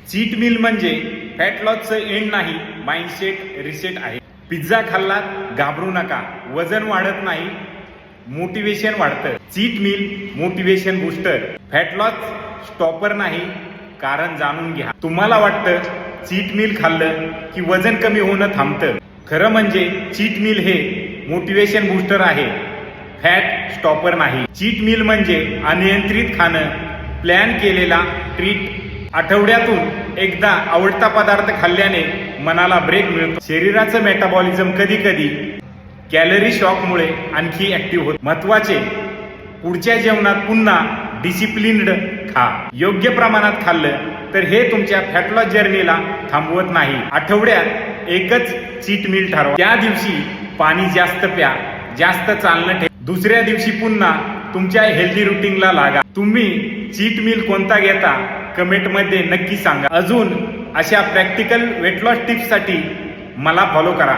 Cheat meal म्हणजे fat लॉसचं end नाही, माइंडसेट रिसेट आहे. पिझ्झा खाल्लात घाबरू नका, वजन वाढत नाही, मोटिवेशन वाढतं. Cheat meal motivation booster, fat loss stopper नाही, कारण जाणून घ्या. तुम्हाला वाटतं चीट मील खाल्लं की वजन कमी होणं थांबतं. खरं म्हणजे चीट मील हे मोटिवेशन बूस्टर आहे, फॅट स्टॉपर नाही. चीट मील म्हणजे अनियंत्रित खाणं, प्लॅन केलेला ट्रीट. आठवड्यातून एकदा आवडता पदार्थ खाल्ल्याने मनाला ब्रेक मिळतो. शरीराचं मेटाबॉलिझम कधी कधी कॅलरी शॉकमुळे आणखी ऍक्टिव्ह होत. महत्वाचे, पुढच्या जेवणात पुन्हा डिसिप्लिन्ड खा. योग्य प्रमाणात खाल्लं तर हे तुमच्या फॅट लॉस जर्नीला थांबवत नाही. आठवड्यात एकच चीट मील ठरवा. त्या दिवशी पाणी जास्त प्या, जास्त चालणं ठेवा. दुसऱ्या दिवशी पुन्हा तुमच्या हेल्दी रुटीनला लागा. तुम्ही चीट मील कोणता घेता कमेंटमध्ये नक्की सांगा. अजून अशा प्रॅक्टिकल वेट लॉस टिप्ससाठी मला फॉलो करा.